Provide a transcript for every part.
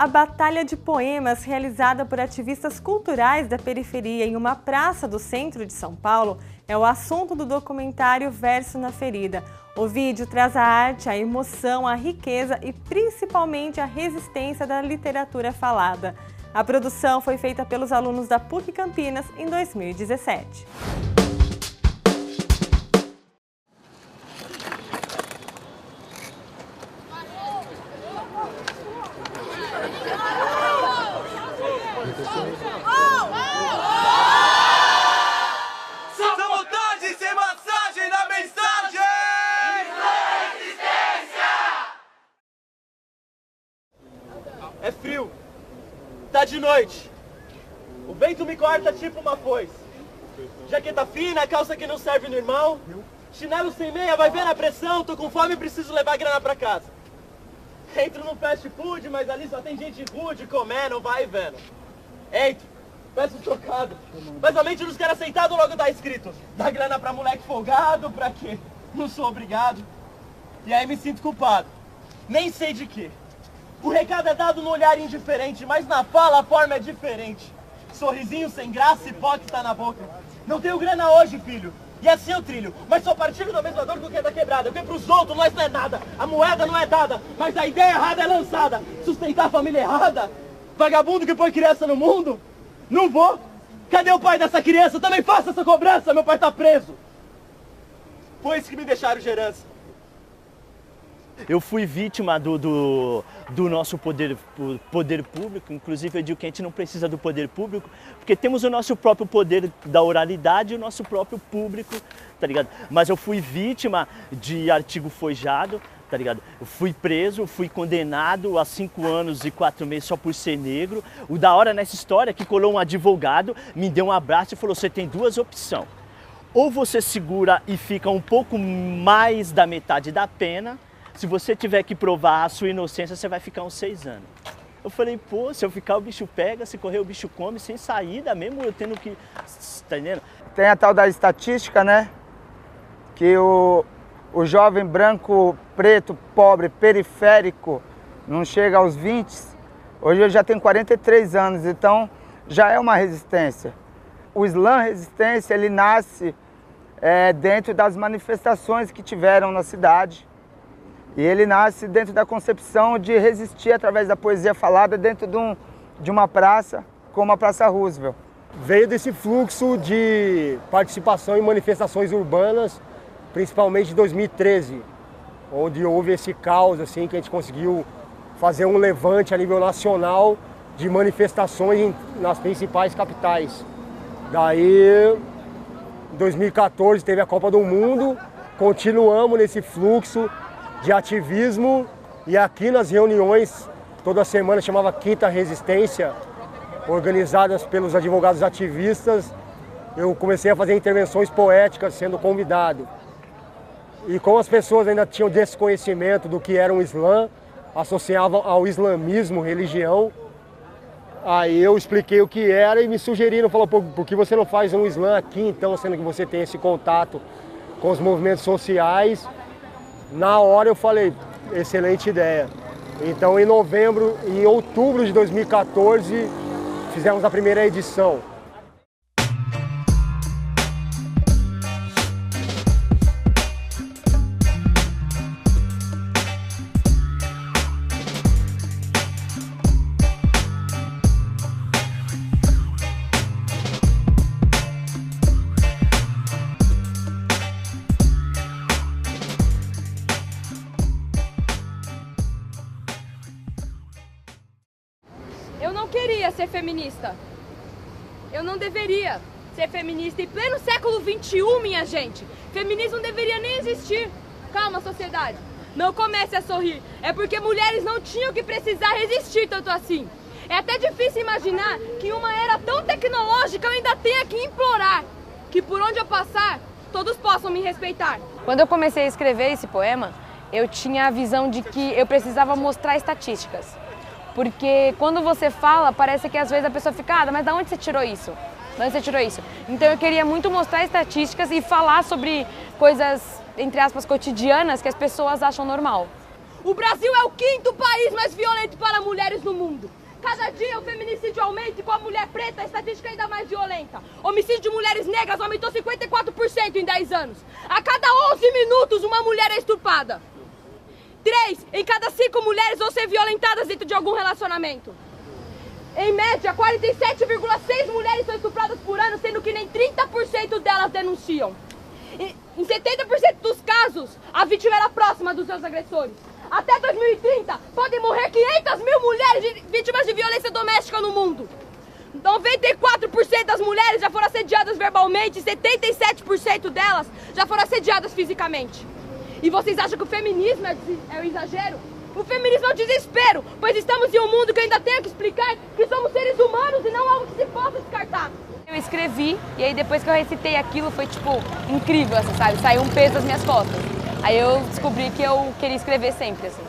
A batalha de poemas realizada por ativistas culturais da periferia em uma praça do centro de São Paulo é o assunto do documentário Verso na Ferida. O vídeo traz a arte, a emoção, a riqueza e principalmente a resistência da literatura falada. A produção foi feita pelos alunos da PUC Campinas em 2017. Sabotagem sem massagem na mensagem! É frio. Tá de noite. O vento me corta tipo uma foice. Jaqueta fina, calça que não serve no irmão. Chinelo sem meia, vai ver na pressão. Tô com fome e preciso levar grana pra casa. Entro no fast food, mas ali só tem gente rude, comendo, vai e vendo. Entro, peço trocado. Mas a mente dos caras sentados logo tá escrito: dá grana pra moleque folgado, pra quê? Não sou obrigado. E aí me sinto culpado. Nem sei de quê. O recado é dado no olhar indiferente, mas na fala a forma é diferente. Sorrisinho sem graça, hipócrita na boca. Não tenho grana hoje, filho. E assim eu trilho, mas só partilho da mesma dor que o que é da quebrada. Porque pros outros nós não é nada, a moeda não é dada, mas a ideia errada é lançada. Sustentar a família errada? Vagabundo que põe criança no mundo? Não vou. Cadê o pai dessa criança? Também faça essa cobrança, meu pai tá preso. Foi isso que me deixaram de herança. Eu fui vítima do nosso poder público, inclusive eu digo que a gente não precisa do poder público, porque temos o nosso próprio poder da oralidade e o nosso próprio público, tá ligado? Mas eu fui vítima de artigo forjado, tá ligado? Eu fui preso, fui condenado a 5 anos e 4 meses só por ser negro. O da hora nessa história é que colou um advogado, me deu um abraço e falou: você tem duas opções. Ou você segura e fica um pouco mais da metade da pena. Se você tiver que provar a sua inocência, você vai ficar uns 6 anos. Eu falei, pô, se eu ficar o bicho pega, se correr o bicho come, sem saída, mesmo eu tendo que... Tá entendendo? Tem a tal da estatística, né? Que o jovem branco, preto, pobre, periférico, não chega aos 20. Hoje eu já tenho 43 anos, então já é uma resistência. O slam resistência, ele nasce dentro das manifestações que tiveram na cidade. E ele nasce dentro da concepção de resistir através da poesia falada dentro de uma praça, como a Praça Roosevelt. Veio desse fluxo de participação em manifestações urbanas, principalmente em 2013, onde houve esse caos, assim, que a gente conseguiu fazer um levante a nível nacional de manifestações nas principais capitais. Daí, em 2014, teve a Copa do Mundo, continuamos nesse fluxo de ativismo, e aqui nas reuniões, toda semana chamava Quinta Resistência, organizadas pelos advogados ativistas, eu comecei a fazer intervenções poéticas sendo convidado. E como as pessoas ainda tinham desconhecimento do que era um Islã, associavam ao islamismo, religião, aí eu expliquei o que era e me sugeriram, falou, por que você não faz um Islã aqui então, sendo que você tem esse contato com os movimentos sociais? Na hora eu falei, excelente ideia. Então em outubro de 2014, fizemos a primeira edição. Eu não queria ser feminista. Eu não deveria ser feminista. Em pleno século XXI, minha gente, feminismo não deveria nem existir. Calma, sociedade. Não comece a sorrir. É porque mulheres não tinham que precisar resistir tanto assim. É até difícil imaginar que em uma era tão tecnológica eu ainda tenha que implorar que por onde eu passar, todos possam me respeitar. Quando eu comecei a escrever esse poema, eu tinha a visão de que eu precisava mostrar estatísticas. Porque quando você fala, parece que às vezes a pessoa fica, mas de onde você tirou isso? De onde você tirou isso? Então eu queria muito mostrar estatísticas e falar sobre coisas, entre aspas, cotidianas que as pessoas acham normal. O Brasil é o 5º país mais violento para mulheres no mundo. Cada dia o feminicídio aumenta e com a mulher preta a estatística é ainda mais violenta. Homicídio de mulheres negras aumentou 54% em 10 anos. A cada 11 minutos uma mulher é estuprada. 3 em cada 5 mulheres vão ser violentadas dentro de algum relacionamento. Em média, 47,6 mulheres são estupradas por ano, sendo que nem 30% delas denunciam. Em 70% dos casos, a vítima era próxima dos seus agressores. Até 2030, podem morrer 500 mil mulheres vítimas de violência doméstica no mundo. 94% das mulheres já foram assediadas verbalmente e 77% delas já foram assediadas fisicamente. E vocês acham que o feminismo é um exagero? O feminismo é um desespero, pois estamos em um mundo que eu ainda tenho que explicar que somos seres humanos e não algo que se possa descartar. Eu escrevi e aí depois que eu recitei aquilo foi tipo incrível, assim, sabe? Saiu um peso das minhas costas. Aí eu descobri que eu queria escrever sempre, assim.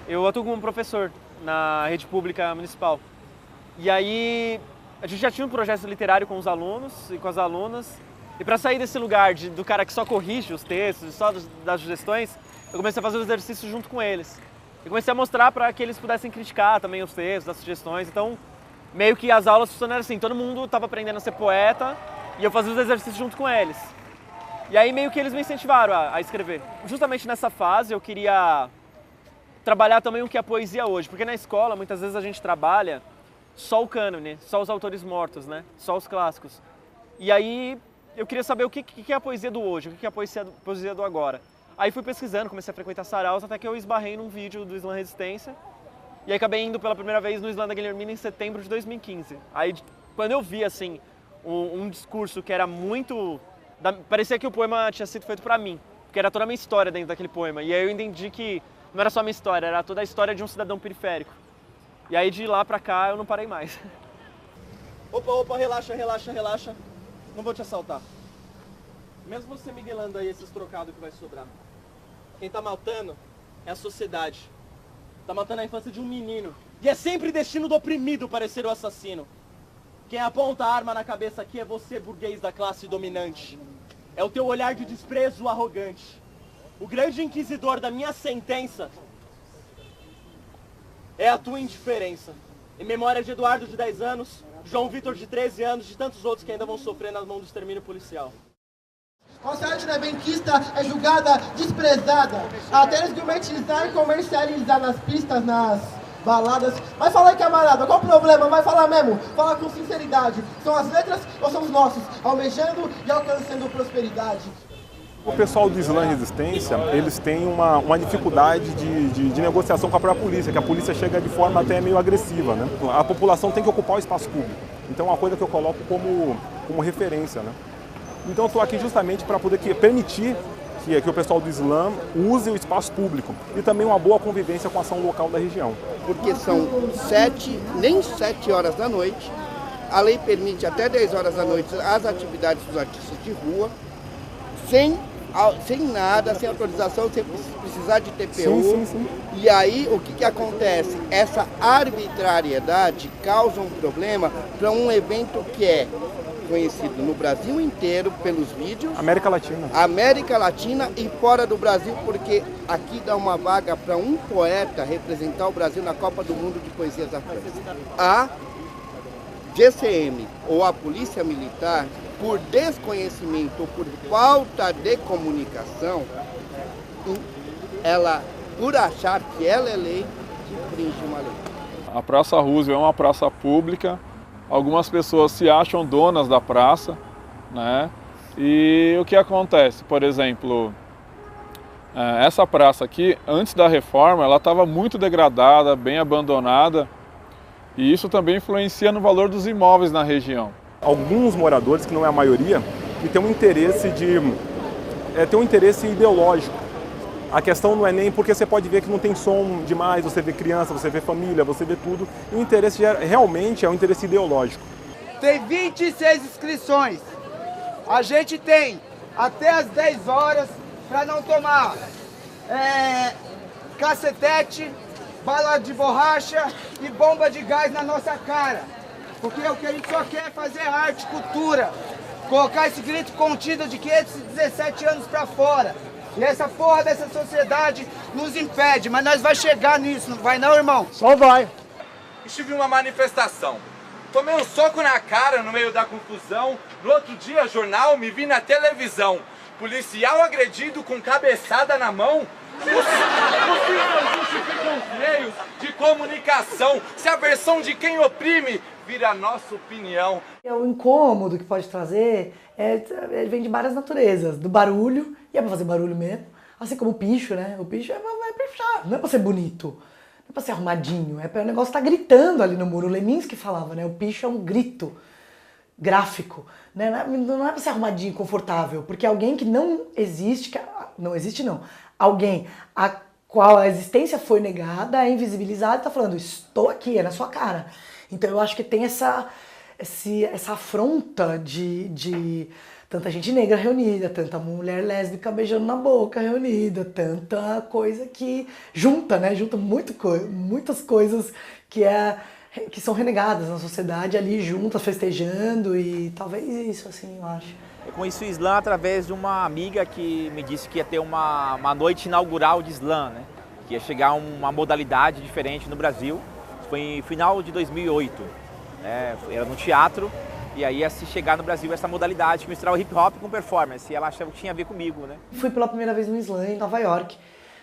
Eu atuo como professor na rede pública municipal. E aí a gente já tinha um projeto literário com os alunos e com as alunas. E para sair desse lugar do cara que só corrige os textos, só das sugestões, eu comecei a fazer os exercícios junto com eles. E comecei a mostrar para que eles pudessem criticar também os textos, as sugestões. Então, meio que as aulas funcionaram assim, todo mundo estava aprendendo a ser poeta e eu fazia os exercícios junto com eles. E aí meio que eles me incentivaram a escrever. Justamente nessa fase eu queria trabalhar também o que é a poesia hoje, porque na escola muitas vezes a gente trabalha só o cânone, só os autores mortos, né? Só os clássicos. E aí eu queria saber o que é a poesia do hoje, o que é a poesia do agora. Aí fui pesquisando, comecei a frequentar saraus, até que eu esbarrei num vídeo do Slam Resistência. E aí acabei indo pela primeira vez no Slam da Guilhermina em setembro de 2015. Aí quando eu vi assim um discurso que era muito... Parecia que o poema tinha sido feito pra mim, porque era toda a minha história dentro daquele poema. E aí eu entendi que não era só a minha história, era toda a história de um cidadão periférico. E aí de lá pra cá eu não parei mais. Opa, relaxa, relaxa, relaxa. Não vou te assaltar. Mesmo você miguelando aí esses trocados que vai sobrar. Quem tá matando é a sociedade. Tá matando a infância de um menino. E é sempre destino do oprimido parecer o assassino. Quem aponta a arma na cabeça aqui é você, burguês da classe dominante. É o teu olhar de desprezo arrogante. O grande inquisidor da minha sentença é a tua indiferença. Em memória de Eduardo, de 10 anos, João Vitor, de 13 anos, de tantos outros que ainda vão sofrer nas mãos do extermínio policial. Nossa arte não é benquista, é julgada, desprezada. Até esgumetizar e comercializar nas pistas, nas baladas. Vai falar aí, camarada, qual o problema? Vai falar mesmo, fala com sinceridade. São as letras ou são os nossos? Almejando e alcançando prosperidade. O pessoal do Slam Resistência, eles têm uma dificuldade de negociação com a própria polícia, que a polícia chega de forma até meio agressiva, né? A população tem que ocupar o espaço público. Então é uma coisa que eu coloco como referência, né? Então eu estou aqui justamente para poder permitir que o pessoal do Slam use o espaço público e também uma boa convivência com a ação local da região. Porque são nem 7 horas da noite, a lei permite até 10 horas da noite as atividades dos artistas de rua, sem nada, sem autorização, sem precisar de TPU. Sim. E aí o que acontece? Essa arbitrariedade causa um problema para um evento que é conhecido no Brasil inteiro pelos vídeos. América Latina. América Latina e fora do Brasil, porque aqui dá uma vaga para um poeta representar o Brasil na Copa do Mundo de Poesias Africanas. A GCM ou a Polícia Militar, por desconhecimento ou por falta de comunicação, ela, por achar que ela é lei, infringe uma lei. A Praça Roosevelt é uma praça pública. Algumas pessoas se acham donas da praça, né? E o que acontece? Por exemplo, essa praça aqui, antes da reforma, ela estava muito degradada, bem abandonada, e isso também influencia no valor dos imóveis na região. Alguns moradores, que não é a maioria, que tem um interesse tem um interesse ideológico. A questão não é nem porque você pode ver que não tem som demais, você vê criança, você vê família, você vê tudo. E o interesse realmente é um interesse ideológico. Tem 26 inscrições. A gente tem até as 10 horas para não tomar cacetete, bala de borracha e bomba de gás na nossa cara. Porque o que a gente só quer é fazer arte, cultura. Colocar esse grito contido de 517 anos para fora. E essa porra dessa sociedade nos impede, mas nós vai chegar nisso, não vai não, irmão? Só vai. Estive em uma manifestação. Tomei um soco na cara no meio da confusão. No outro dia, jornal, me vi na televisão. Policial agredido com cabeçada na mão. Os justificam os meios de comunicação. Se a versão de quem oprime vira a nossa opinião. O incômodo que pode trazer vem de várias naturezas. Do barulho, e é pra fazer barulho mesmo. Assim como o picho, né? O picho é pra pichar, não é pra ser bonito. Não é pra ser arrumadinho, é pra o negócio estar gritando ali no muro. O Leminski falava, né? O picho é um grito gráfico, né? Não é pra ser arrumadinho, confortável, porque alguém que não existe, alguém a qual a existência foi negada, é invisibilizado, tá falando, estou aqui, é na sua cara. Então eu acho que tem essa afronta de tanta gente negra reunida, tanta mulher lésbica beijando na boca reunida, tanta coisa que junta, né? Junta muitas coisas que são renegadas na sociedade ali juntas, festejando, e talvez isso, assim, eu acho. Eu conheci o slam através de uma amiga que me disse que ia ter uma noite inaugural de slam, né? Que ia chegar uma modalidade diferente no Brasil. Foi em final de 2008, né? Era no teatro, e aí ia se chegar no Brasil essa modalidade que misturava hip hop com performance, e ela achava que tinha a ver comigo, né? Fui pela primeira vez no slam em Nova York,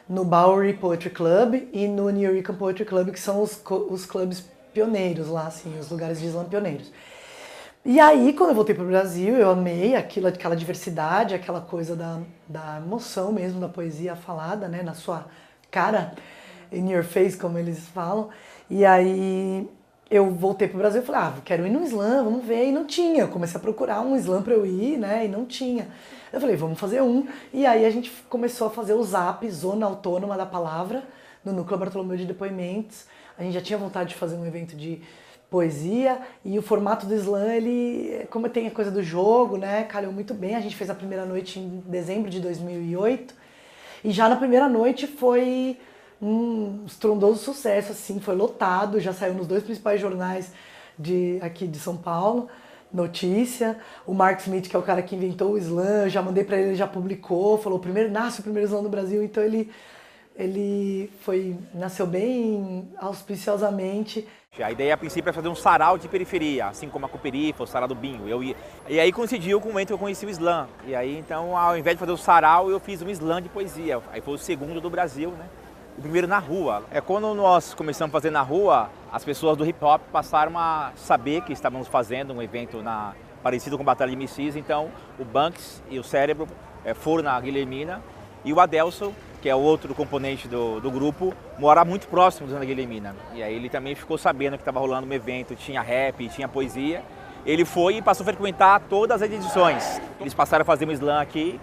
no Bowery Poetry Club e no New York Poetry Club, que são os clubes pioneiros lá, assim, os lugares de slam pioneiros. E aí, quando eu voltei para o Brasil, eu amei aquela diversidade, aquela coisa da emoção mesmo, da poesia falada, né, na sua cara, in your face, como eles falam. E aí eu voltei para o Brasil e falei, quero ir no slam, vamos ver. E não tinha, eu comecei a procurar um slam para eu ir, né, e não tinha. Eu falei, vamos fazer um. E aí a gente começou a fazer o ZAP, Zona Autônoma da Palavra, no Núcleo Bartolomeu de Depoimentos. A gente já tinha vontade de fazer um evento de poesia, e o formato do slam, ele, como tem a coisa do jogo, né, calhou muito bem. A gente fez a primeira noite em dezembro de 2008, e já na primeira noite foi um estrondoso sucesso, assim, foi lotado, já saiu nos 2 principais jornais aqui de São Paulo, notícia. O Mark Smith, que é o cara que inventou o slam, eu já mandei para ele já publicou, falou, nasce o primeiro slam do Brasil, então ele nasceu bem auspiciosamente. A ideia a princípio é fazer um sarau de periferia, assim como a Cooperifa, o sarau do Binho. E aí coincidiu com o momento que eu conheci o slam. E aí então, ao invés de fazer o sarau, eu fiz um slam de poesia. Aí foi o segundo do Brasil, né? O primeiro na rua. Quando nós começamos a fazer na rua, as pessoas do hip hop passaram a saber que estávamos fazendo um evento parecido com Batalha de MCs. Então o Banks e o Cérebro foram na Guilhermina, e o Adelson, que é o outro componente do grupo, mora muito próximo da Guilhermina. E aí ele também ficou sabendo que estava rolando um evento, tinha rap, tinha poesia. Ele foi e passou a frequentar todas as edições. Eles passaram a fazer um slam aqui,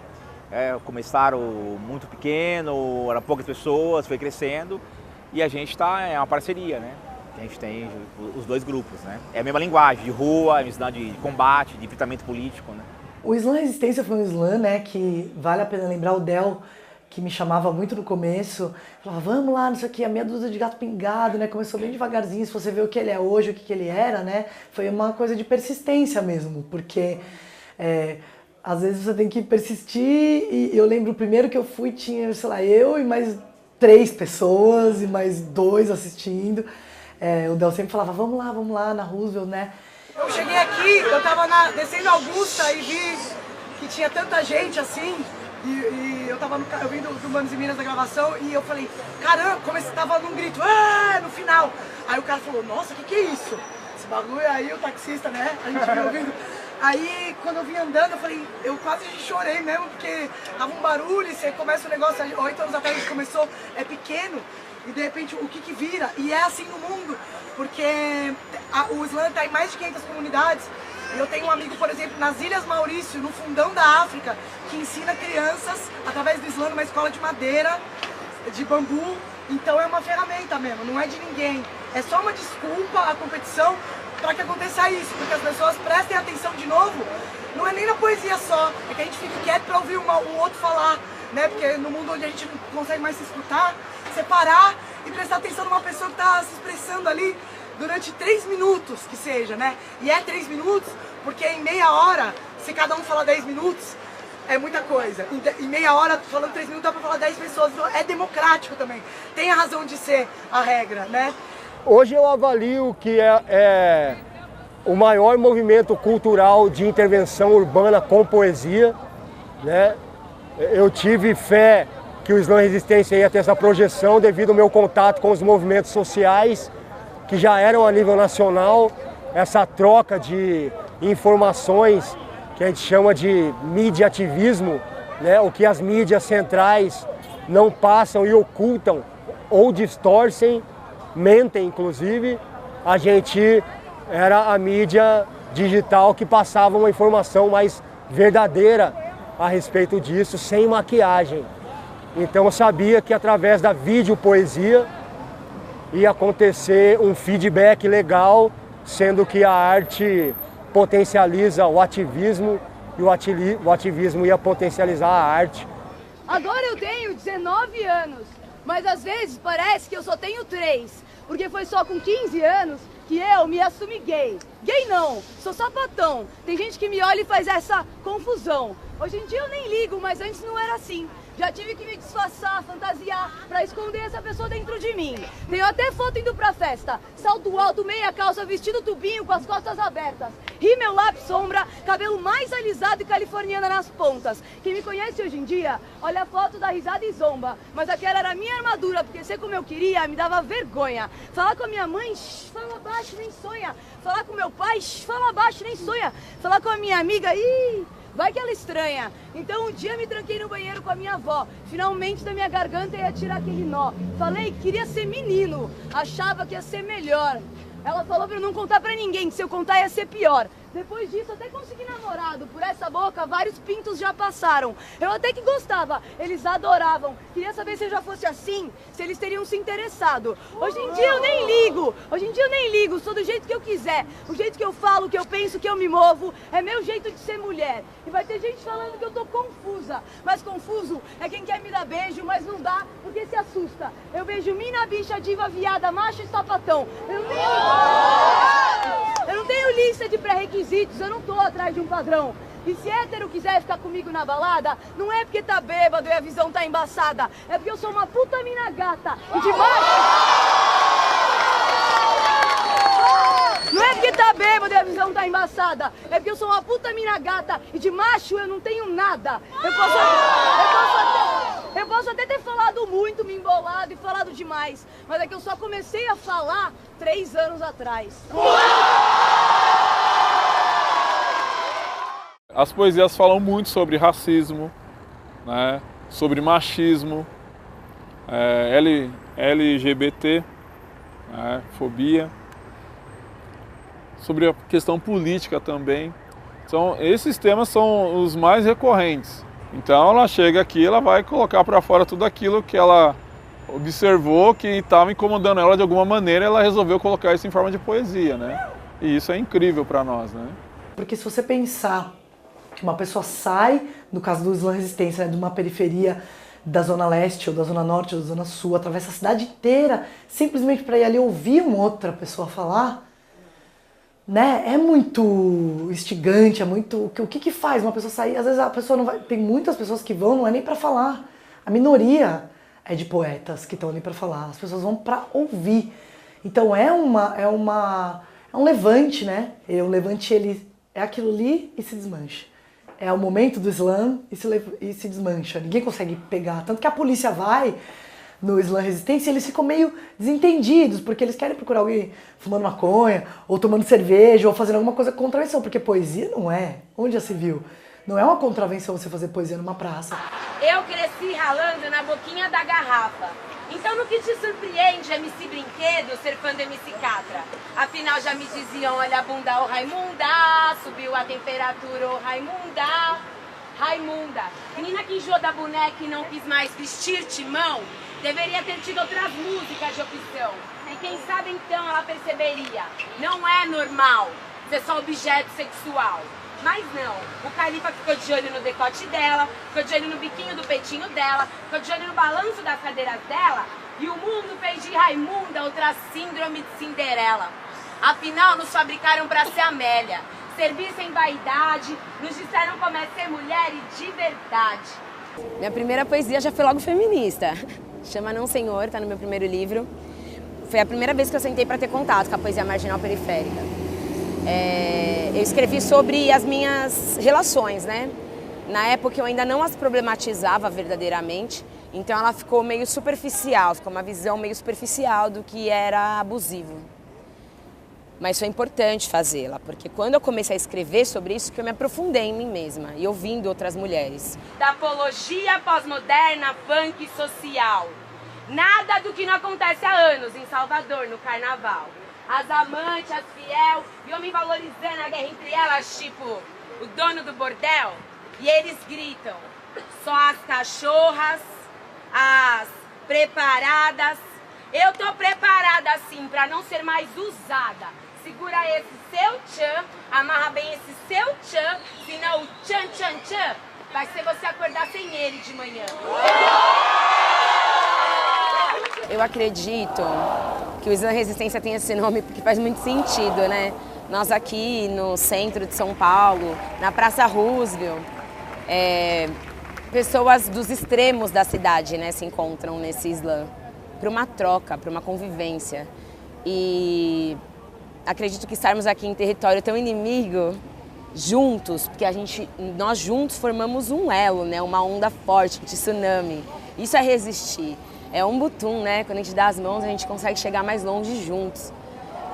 começaram muito pequeno, eram poucas pessoas, foi crescendo. E a gente é uma parceria, né? A gente tem os 2 grupos, né? É a mesma linguagem, de rua, é um slam de combate, de enfrentamento político, né? O Slam Resistência foi um slam, né, que vale a pena lembrar. O Del, que me chamava muito no começo, falava, vamos lá, não sei o que, a meia dúzia de gato pingado, né, começou bem devagarzinho. Se você vê o que ele é hoje, o que ele era, né, foi uma coisa de persistência mesmo, porque às vezes você tem que persistir. E eu lembro, o primeiro que eu fui tinha, sei lá, eu e mais 3 pessoas e mais 2 assistindo. O Del sempre falava, vamos lá, na Roosevelt, né. Eu cheguei aqui, eu tava descendo a Augusta e vi que tinha tanta gente assim, e eu vim do Manos e Minas da gravação, e eu falei, caramba, tava num grito, no final. Aí o cara falou, nossa, que é isso? Esse bagulho aí, o taxista, né, a gente viu ouvindo. Aí, quando eu vim andando, eu quase chorei mesmo, porque tava um barulho, e você começa o negócio, 8 anos atrás a gente começou, é pequeno, e de repente o que vira? E é assim no mundo, porque o slam está em mais de 500 comunidades. E eu tenho um amigo, por exemplo, nas Ilhas Maurício, no fundão da África, que ensina crianças, através do slam, numa escola de madeira, de bambu. Então é uma ferramenta mesmo, não é de ninguém. É só uma desculpa, a competição, para que aconteça isso, porque as pessoas prestem atenção de novo. Não é nem na poesia só, é que a gente fique quieto para ouvir o outro falar, né? Porque no mundo onde a gente não consegue mais se escutar, separar e prestar atenção numa pessoa que está se expressando ali durante 3 minutos, que seja, né? E é 3 minutos, porque em meia hora, se cada um falar 10 minutos, é muita coisa. Em meia hora, falando 3 minutos, dá pra falar 10 pessoas. Então é democrático também. Tem a razão de ser a regra, né? Hoje eu avalio que é o maior movimento cultural de intervenção urbana com poesia, né? Eu tive fé que o Slam Resistência ia ter essa projeção devido ao meu contato com os movimentos sociais que já eram a nível nacional, essa troca de informações que a gente chama de mediativismo, né? O que as mídias centrais não passam e ocultam ou distorcem, mentem inclusive, a gente era a mídia digital que passava uma informação mais verdadeira a respeito disso, sem maquiagem. Então eu sabia que através da videopoesia ia acontecer um feedback legal, sendo que a arte potencializa o ativismo e o ativismo ia potencializar a arte. Agora eu tenho 19 anos, mas às vezes parece que eu só tenho 3, porque foi só com 15 anos que eu me assumi gay. Gay não, sou sapatão. Tem gente que me olha e faz essa confusão. Hoje em dia eu nem ligo, mas antes não era assim. Já tive que me disfarçar, fantasiar, pra esconder essa pessoa dentro de mim. Tenho até foto indo pra festa. Salto alto, meia calça, vestido tubinho com as costas abertas. Rímel, lápis, sombra, cabelo mais alisado e californiana nas pontas. Quem me conhece hoje em dia, olha a foto da risada e zomba. Mas aquela era a minha armadura, porque ser como eu queria me dava vergonha. Falar com a minha mãe, fala baixo, nem sonha. Falar com meu pai, fala baixo, nem sonha. Falar com a minha amiga, vai que ela estranha. Então um dia me tranquei no banheiro com a minha avó. Finalmente da minha garganta ia tirar aquele nó. Falei que queria ser menino, achava que ia ser melhor. Ela falou pra eu não contar pra ninguém, que se eu contar ia ser pior. Depois disso até consegui namorado. Por essa boca vários pintos já passaram. Eu até que gostava, eles adoravam. Queria saber se eu já fosse assim, se eles teriam se interessado. Hoje em dia eu nem ligo. Hoje em dia eu nem ligo, sou do jeito que eu quiser. O jeito que eu falo, que eu penso, que eu me movo. É meu jeito de ser mulher. E vai ter gente falando que eu tô confusa. Mas confuso é quem quer me dar beijo, mas não dá porque se assusta. Eu beijo mina, bicha, diva, viada, macho e sapatão. Eu não tenho lista de pré-requisitos, eu não tô atrás de um padrão. E se hétero quiser ficar comigo na balada, não é porque tá bêbado e a visão tá embaçada. É porque eu sou uma puta mina gata. E de macho... Não é porque tá bêbado e a visão tá embaçada. É porque eu sou uma puta mina gata. E de macho eu não tenho nada. Eu posso até ter falado muito, me embolado e falado demais. Mas é que eu só comecei a falar 3 anos atrás. As poesias falam muito sobre racismo, né? Sobre machismo, LGBT, né? Fobia, sobre a questão política também. Então, esses temas são os mais recorrentes. Então, ela chega aqui, ela vai colocar para fora tudo aquilo que ela observou que estava incomodando ela de alguma maneira, ela resolveu colocar isso em forma de poesia, né? E isso é incrível para nós, né? Porque se você pensar que uma pessoa sai, no caso do Slam Resistência, né, de uma periferia da Zona Leste, ou da Zona Norte, ou da Zona Sul, atravessa a cidade inteira, simplesmente para ir ali ouvir uma outra pessoa falar, né? É muito instigante, é muito... O que faz uma pessoa sair? Às vezes a pessoa não vai... Tem muitas pessoas que vão, não é nem para falar. A minoria é de poetas que estão ali para falar. As pessoas vão para ouvir. Então é um levante, né? O levante, ele é aquilo ali e se desmancha. É o momento do slam e se desmancha. Ninguém consegue pegar. Tanto que a polícia vai no Slam Resistência e eles ficam meio desentendidos, porque eles querem procurar alguém fumando maconha, ou tomando cerveja, ou fazendo alguma coisa com contravenção, porque poesia não é. Onde já se viu? Não é uma contravenção você fazer poesia numa praça. Eu cresci ralando na boquinha da garrafa. Então no que te surpreende, MC Brinquedo, ser fã do MC Catra? Afinal já me diziam, olha a bunda, ô Raimunda, subiu a temperatura, ô Raimunda. Raimunda, menina que enjoou da boneca e não quis mais vestir timão, deveria ter tido outras músicas de opção. E quem sabe então ela perceberia, não é normal ser só objeto sexual. Mas não, o Califa ficou de olho no decote dela, ficou de olho no biquinho do peitinho dela, ficou de olho no balanço das cadeiras dela, e o mundo fez de Raimunda outra síndrome de Cinderela. Afinal, nos fabricaram pra ser Amélia, servir sem vaidade, nos disseram como é ser mulher e de verdade. Minha primeira poesia já foi logo feminista. Chama Não Senhor, tá no meu primeiro livro. Foi a primeira vez que eu sentei para ter contato com a poesia marginal periférica. Eu escrevi sobre as minhas relações, né? Na época eu ainda não as problematizava verdadeiramente, então ela ficou meio superficial, ficou uma visão meio superficial do que era abusivo. Mas foi importante fazê-la, porque quando eu comecei a escrever sobre isso, que eu me aprofundei em mim mesma e ouvindo outras mulheres. Da apologia pós-moderna, funk social. Nada do que não acontece há anos em Salvador, no carnaval. As amantes, as fiel, e homem valorizando a guerra entre elas, tipo o dono do bordel. E eles gritam, só as cachorras, as preparadas. Eu tô preparada assim pra não ser mais usada. Segura esse seu tchan, amarra bem esse seu tchan, senão o tchan tchan tchan vai ser você acordar sem ele de manhã. Eu acredito que o Islã Resistência tem esse nome porque faz muito sentido, né? Nós aqui no centro de São Paulo, na Praça Roosevelt, pessoas dos extremos da cidade, né, se encontram nesse Islã para uma troca, para uma convivência. E acredito que estarmos aqui em território tão inimigo, juntos, porque nós juntos formamos um elo, né, uma onda forte de tsunami. Isso é resistir. É um butum, né? Quando a gente dá as mãos, a gente consegue chegar mais longe juntos.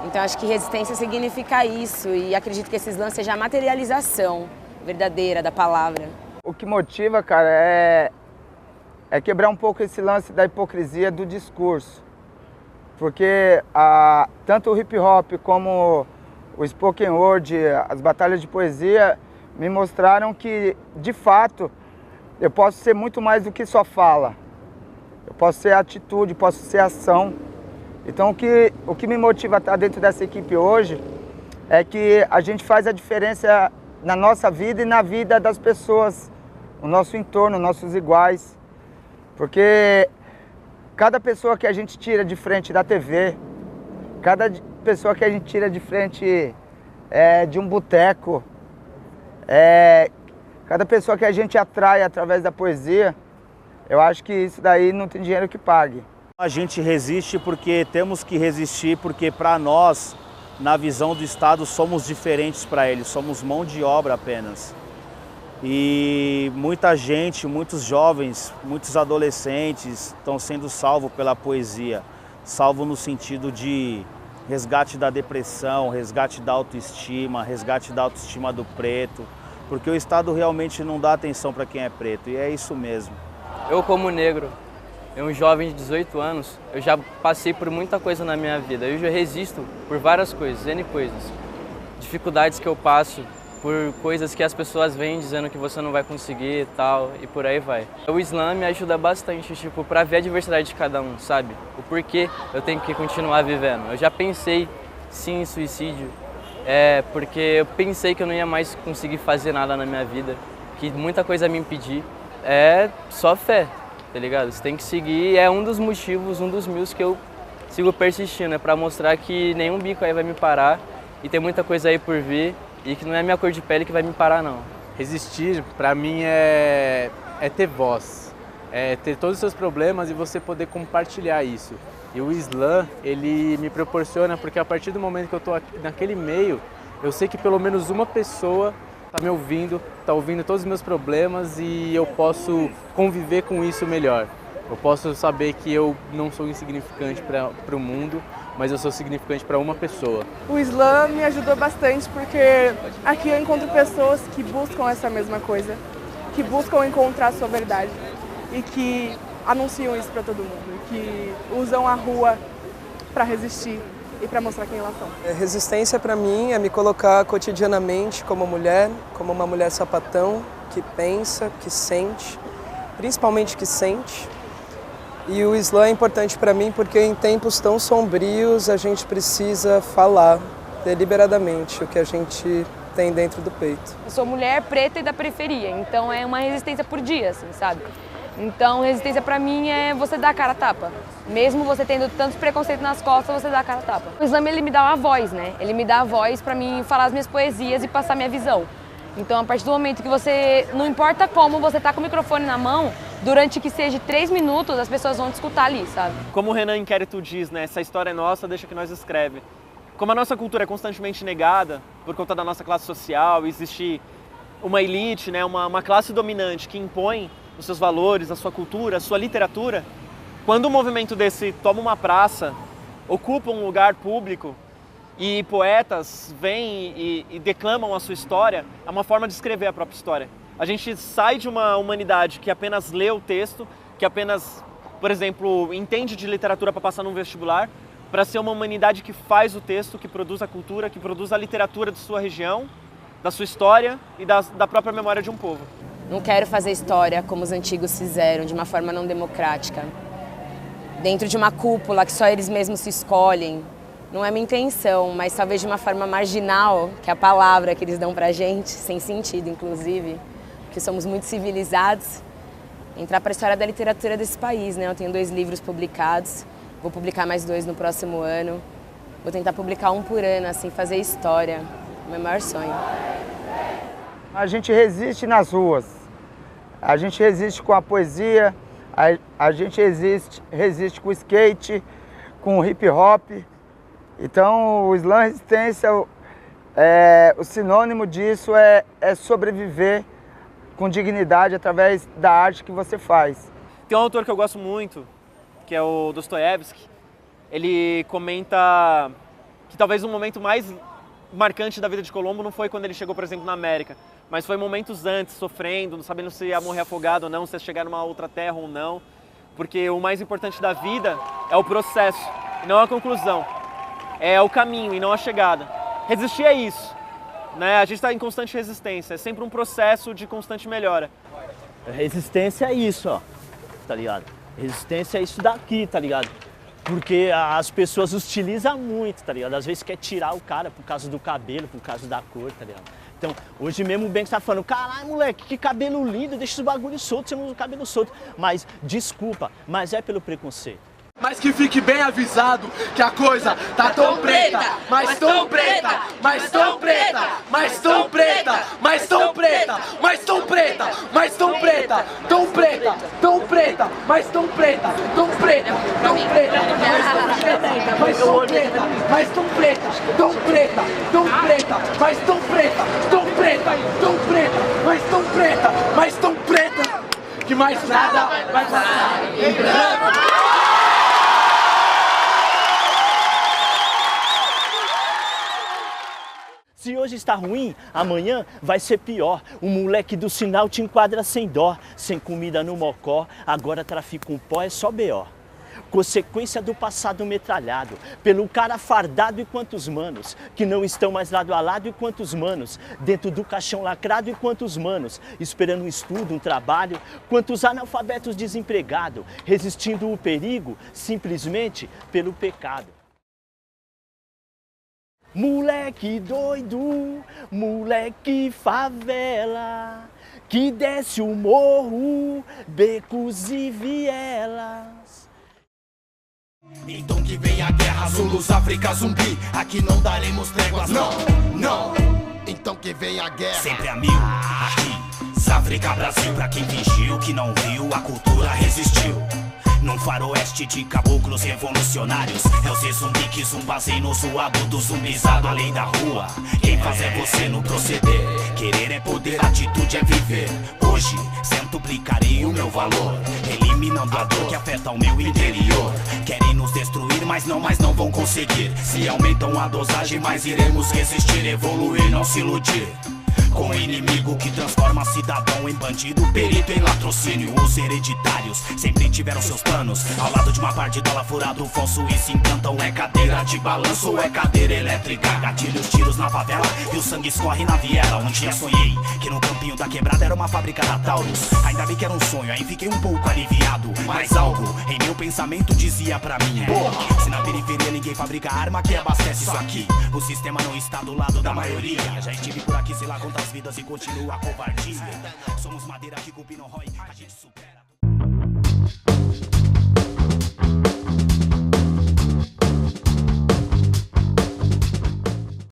Então, acho que resistência significa isso e acredito que esse Islã seja a materialização verdadeira da palavra. O que motiva, cara, é quebrar um pouco esse lance da hipocrisia do discurso. Porque tanto o hip hop como o spoken word, as batalhas de poesia, me mostraram que, de fato, eu posso ser muito mais do que só fala. Eu posso ser atitude, posso ser ação. Então o que me motiva a estar dentro dessa equipe hoje é que a gente faz a diferença na nossa vida e na vida das pessoas, no nosso entorno, nossos iguais. Porque cada pessoa que a gente tira de frente da TV, cada pessoa que a gente tira de frente de um boteco, cada pessoa que a gente atrai através da poesia, eu acho que isso daí não tem dinheiro que pague. A gente resiste porque temos que resistir, porque para nós, na visão do Estado, somos diferentes para eles, somos mão de obra apenas. E muita gente, muitos jovens, muitos adolescentes estão sendo salvos pela poesia. Salvo no sentido de resgate da depressão, resgate da autoestima, resgate da autoestima do preto. Porque o Estado realmente não dá atenção para quem é preto, e é isso mesmo. Eu, como negro, um jovem de 18 anos, eu já passei por muita coisa na minha vida. Eu já resisto por várias coisas, N coisas. Dificuldades que eu passo, por coisas que as pessoas vêm dizendo que você não vai conseguir e tal, e por aí vai. O Islã me ajuda bastante, tipo, pra ver a diversidade de cada um, sabe? O porquê eu tenho que continuar vivendo. Eu já pensei, sim, em suicídio, porque eu pensei que eu não ia mais conseguir fazer nada na minha vida, que muita coisa me impedir. É só fé, tá ligado? Você tem que seguir, é um dos motivos, um dos mil que eu sigo persistindo, pra mostrar que nenhum bico aí vai me parar e tem muita coisa aí por vir e que não é a minha cor de pele que vai me parar, não. Resistir, pra mim, é ter voz, é ter todos os seus problemas e você poder compartilhar isso. E o Islã, ele me proporciona, porque a partir do momento que eu tô naquele meio, eu sei que pelo menos uma pessoa tá me ouvindo, tá ouvindo todos os meus problemas e eu posso conviver com isso melhor. Eu posso saber que eu não sou insignificante para o mundo, mas eu sou significante para uma pessoa. O Islã me ajudou bastante porque aqui eu encontro pessoas que buscam essa mesma coisa, que buscam encontrar a sua verdade e que anunciam isso para todo mundo, que usam a rua para resistir e para mostrar quem elas são. Resistência para mim é me colocar cotidianamente como mulher, como uma mulher sapatão, que pensa, que sente, principalmente que sente. E o Islã é importante para mim porque em tempos tão sombrios a gente precisa falar deliberadamente o que a gente tem dentro do peito. Eu sou mulher preta e da periferia, então é uma resistência por dia, assim, sabe? Então, resistência pra mim é você dar a cara a tapa. Mesmo você tendo tantos preconceitos nas costas, você dá a cara a tapa. O Islã, ele me dá uma voz, né? Ele me dá a voz pra mim falar as minhas poesias e passar minha visão. Então, a partir do momento que você, não importa como, você tá com o microfone na mão, durante que seja 3 minutos, as pessoas vão te escutar ali, sabe? Como o Renan Inquérito diz, né? Essa história é nossa, deixa que nós escreve. Como a nossa cultura é constantemente negada, por conta da nossa classe social, existe uma elite, né? Uma classe dominante que impõe os seus valores, a sua cultura, a sua literatura. Quando um movimento desse toma uma praça, ocupa um lugar público e poetas vêm e declamam a sua história, é uma forma de escrever a própria história. A gente sai de uma humanidade que apenas lê o texto, que apenas, por exemplo, entende de literatura para passar num vestibular, para ser uma humanidade que faz o texto, que produz a cultura, que produz a literatura de sua região, da sua história e da própria memória de um povo. Não quero fazer história como os antigos fizeram, de uma forma não democrática. Dentro de uma cúpula que só eles mesmos se escolhem. Não é minha intenção, mas talvez de uma forma marginal, que é a palavra que eles dão pra gente, sem sentido inclusive, porque somos muito civilizados, entrar para a história da literatura desse país, né? Eu tenho 2 livros publicados, vou publicar mais 2 no próximo ano. Vou tentar publicar 1 por ano, assim, fazer história. Meu maior sonho. A gente resiste nas ruas. A gente resiste com a poesia, a gente resiste com o skate, com o hip hop. Então o Islã Resistência, o sinônimo disso é sobreviver com dignidade através da arte que você faz. Tem um autor que eu gosto muito, que é o Dostoiévski. Ele comenta que talvez o momento mais marcante da vida de Colombo não foi quando ele chegou, por exemplo, na América, mas foi momentos antes, sofrendo, não sabendo se ia morrer afogado ou não, se ia chegar numa outra terra ou não, porque o mais importante da vida é o processo, e não a conclusão, é o caminho e não a chegada. Resistir é isso, né? A gente está em constante resistência, é sempre um processo de constante melhora. Resistência é isso, ó, tá ligado? Resistência é isso daqui, tá ligado? Porque as pessoas utilizam muito, tá ligado? Às vezes quer tirar o cara por causa do cabelo, por causa da cor, tá ligado? Então, hoje mesmo o Banks tá falando, caralho, moleque, que cabelo lindo, deixa esse bagulho solto, você não usa o cabelo solto. Mas, desculpa, mas é pelo preconceito. Mas que fique bem avisado que a coisa tá tão preta, mas tão preta, mas tão preta, mas tão preta, mas tão preta, mas tão preta, mas tão preta, tão preta, tão preta, mas tão preta, tão preta, tão preta, mas tão preta, mas tão preta, tão preta, tão preta, mas tão preta, tão preta, tão preta, mas tão preta, mas tão preta, que mais nada vai passar em branco. Se hoje está ruim, amanhã vai ser pior. O moleque do sinal te enquadra sem dó. Sem comida no mocó, agora trafica um pó, é só B.O. Consequência do passado metralhado, pelo cara fardado e quantos manos, que não estão mais lado a lado e quantos manos, dentro do caixão lacrado e quantos manos, esperando um estudo, um trabalho, quantos analfabetos desempregados, resistindo o perigo, simplesmente pelo pecado. Moleque doido, moleque favela, que desce o morro, becos e vielas. Então que vem a guerra, Zulus, África, zumbi, aqui não daremos tréguas, não, não. Então que vem a guerra, sempre a mil, aqui, África, Brasil, pra quem fingiu que não viu, a cultura resistiu. Num faroeste de caboclos revolucionários, é o zumbi que zumbazei no zoado do zumbizado além da rua. Quem faz é você no proceder, querer é poder, atitude é viver. Hoje, centuplicarei o meu valor, eliminando a dor que afeta o meu interior. Querem nos destruir, mas não vão conseguir. Se aumentam a dosagem, mais iremos resistir, evoluir, não se iludir. Com o inimigo que transforma cidadão em bandido, perito em latrocínio. Os hereditários sempre tiveram seus planos. Ao lado de uma par de dólar furado, falso e se encantam. É cadeira de balanço ou é cadeira elétrica? Gatilhos, tiros na favela e o sangue escorre na viela. Um dia sonhei que no campinho da quebrada era uma fábrica da Taurus. Ainda bem que era um sonho, aí fiquei um pouco aliviado. Mas algo em meu pensamento dizia pra mim: se na periferia ninguém fabrica arma que abastece isso aqui, o sistema não está do lado da maioria. Já estive por aqui, sei lá quantas vidas e continua a covardia. Somos madeira que cupim não rói, a gente supera.